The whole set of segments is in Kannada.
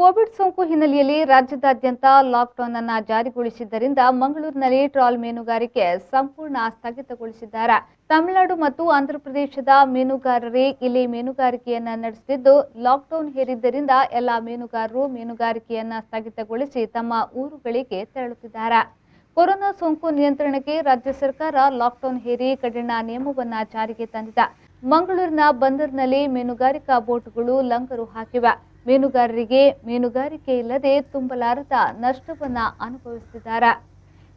ಕೋವಿಡ್ ಸೋಂಕು ಹಿನ್ನೆಲೆಯಲ್ಲಿ ರಾಜ್ಯದಾದ್ಯಂತ ಲಾಕ್ಡೌನ್ ಅನ್ನು ಜಾರಿಗೊಳಿಸಿದ್ದರಿಂದ ಮಂಗಳೂರಿನಲ್ಲಿ ಟ್ರಾಲ್ ಮೀನುಗಾರಿಕೆ ಸಂಪೂರ್ಣ ಸ್ಥಗಿತಗೊಳಿಸಿದ್ದಾರೆ. ತಮಿಳುನಾಡು ಮತ್ತು ಆಂಧ್ರಪ್ರದೇಶದ ಮೀನುಗಾರರೇ ಇಲ್ಲಿ ಮೀನುಗಾರಿಕೆಯನ್ನ ನಡೆಸುತ್ತಿದ್ದು, ಲಾಕ್ಡೌನ್ ಹೇರಿದ್ದರಿಂದ ಎಲ್ಲ ಮೀನುಗಾರರು ಮೀನುಗಾರಿಕೆಯನ್ನ ಸ್ಥಗಿತಗೊಳಿಸಿ ತಮ್ಮ ಊರುಗಳಿಗೆ ತೆರಳುತ್ತಿದ್ದಾರೆ. ಕೊರೋನಾ ಸೋಂಕು ನಿಯಂತ್ರಣಕ್ಕೆ ರಾಜ್ಯ ಸರ್ಕಾರ ಲಾಕ್ಡೌನ್ ಹೇರಿ ಕಠಿಣ ನಿಯಮವನ್ನ ಜಾರಿಗೆ ತಂದಿದೆ. ಮಂಗಳೂರಿನ ಬಂದರಿನಲ್ಲಿ ಮೀನುಗಾರಿಕಾ ಬೋಟ್ಗಳು ಲಂಗರು ಹಾಕಿವೆ. ಮೀನುಗಾರರಿಗೆ ಮೀನುಗಾರಿಕೆ ಇಲ್ಲದೆ ತುಂಬಲಾರದ ನಷ್ಟವನ್ನ ಅನುಭವಿಸುತ್ತಿದ್ದಾರೆ.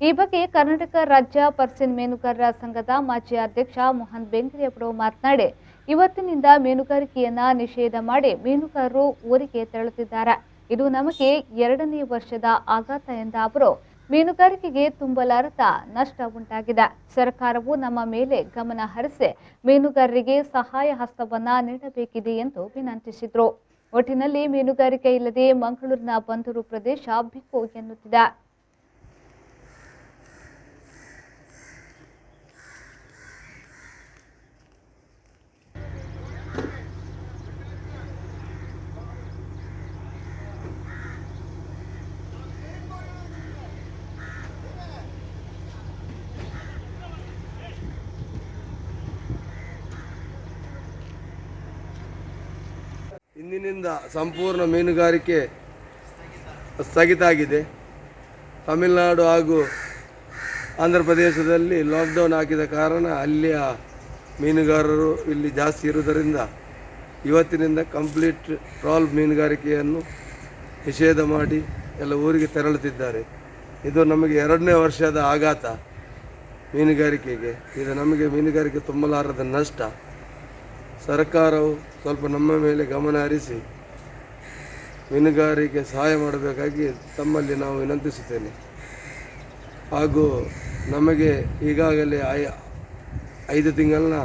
ಈ ಬಗ್ಗೆ ಕರ್ನಾಟಕ ರಾಜ್ಯ ಪರ್ಸಿನ್ ಮೀನುಗಾರರ ಸಂಘದ ಮಾಜಿ ಅಧ್ಯಕ್ಷ ಮೋಹನ್ ಬೆಂಗರಿಯವರು ಮಾತನಾಡಿ, ಇವತ್ತಿನಿಂದ ಮೀನುಗಾರಿಕೆಯನ್ನ ನಿಷೇಧ ಮಾಡಿ ಮೀನುಗಾರರು ಊರಿಗೆ ತೆರಳುತ್ತಿದ್ದಾರೆ. ಇದು ನಮಗೆ 2ನೇ ವರ್ಷದ ಆಘಾತ ಎಂದ ಅವರು, ಮೀನುಗಾರಿಕೆಗೆ ತುಂಬಲಾರದ ನಷ್ಟ ಉಂಟಾಗಿದೆ. ಸರ್ಕಾರವು ನಮ್ಮ ಮೇಲೆ ಗಮನ ಹರಿಸಿ ಮೀನುಗಾರರಿಗೆ ಸಹಾಯ ಹಸ್ತವನ್ನ ನೀಡಬೇಕಿದೆ ಎಂದು ವಿನಂತಿಸಿದರು. ಒಟ್ಟಿನಲ್ಲಿ ಮೀನುಗಾರಿಕೆ ಇಲ್ಲದೆ ಮಂಗಳೂರಿನ ಬಂದರು ಪ್ರದೇಶ ಬಿಕೋ ಎನ್ನುತ್ತಿದೆ. ಇಂದಿನಿಂದ ಸಂಪೂರ್ಣ ಮೀನುಗಾರಿಕೆ ಸ್ಥಗಿತ ಆಗಿದೆ. ತಮಿಳುನಾಡು ಹಾಗೂ ಆಂಧ್ರ ಪ್ರದೇಶದಲ್ಲಿ ಲಾಕ್ಡೌನ್ ಹಾಕಿದ ಕಾರಣ ಅಲ್ಲಿಯ ಮೀನುಗಾರರು ಇಲ್ಲಿ ಜಾಸ್ತಿ ಇರುವುದರಿಂದ ಇವತ್ತಿನಿಂದ ಕಂಪ್ಲೀಟ್ ಟ್ರಾಲ್ ಮೀನುಗಾರಿಕೆಯನ್ನು ನಿಷೇಧ ಮಾಡಿ ಎಲ್ಲ ಊರಿಗೆ ತೆರಳುತ್ತಿದ್ದಾರೆ. ಇದು ನಮಗೆ 2ನೇ ವರ್ಷದ ಆಘಾತ ಮೀನುಗಾರಿಕೆಗೆ. ಇದು ನಮಗೆ ಮೀನುಗಾರಿಕೆ ತುಂಬಲಾರದ ನಷ್ಟ. ಸರ್ಕಾರವು ಸ್ವಲ್ಪ ನಮ್ಮ ಮೇಲೆ ಗಮನ ಹರಿಸಿ ಮೀನುಗಾರಿಕೆ ಸಹಾಯ ಮಾಡಬೇಕಾಗಿ ತಮ್ಮಲ್ಲಿ ನಾವು ವಿನಂತಿಸುತ್ತೇನೆ. ಹಾಗೂ ನಮಗೆ ಈಗಾಗಲೇ 5 ತಿಂಗಳಿನ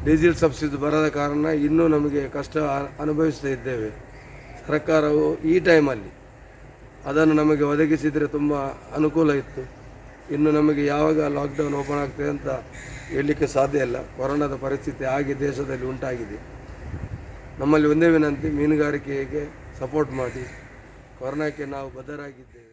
ಡೀಸೆಲ್ ಸಬ್ಸಿಡಿ ಬರದ ಕಾರಣ ಇನ್ನೂ ನಮಗೆ ಕಷ್ಟ ಅನುಭವಿಸ್ತಾ ಇದ್ದೇವೆ. ಸರ್ಕಾರವು ಈ ಟೈಮಲ್ಲಿ ಅದನ್ನು ನಮಗೆ ಒದಗಿಸಿದರೆ ತುಂಬ ಅನುಕೂಲ ಇತ್ತು. ಇನ್ನು ನಮಗೆ ಯಾವಾಗ ಲಾಕ್ಡೌನ್ ಓಪನ್ ಆಗ್ತದೆ ಅಂತ ಹೇಳಲಿಕ್ಕೆ ಸಾಧ್ಯ ಇಲ್ಲ. ಕೊರೋನಾದ ಪರಿಸ್ಥಿತಿ ಹಾಗೆ ದೇಶದಲ್ಲಿ ಉಂಟಾಗಿದೆ. ನಮ್ಮಲ್ಲಿ ಒಂದೇ ವಿನಂತಿ, ಮೀನುಗಾರಿಕೆಗೆ ಸಪೋರ್ಟ್ ಮಾಡಿ. ಕೊರೋನಾಕ್ಕೆ ನಾವು ಬದ್ಧರಾಗಿದ್ದೇವೆ.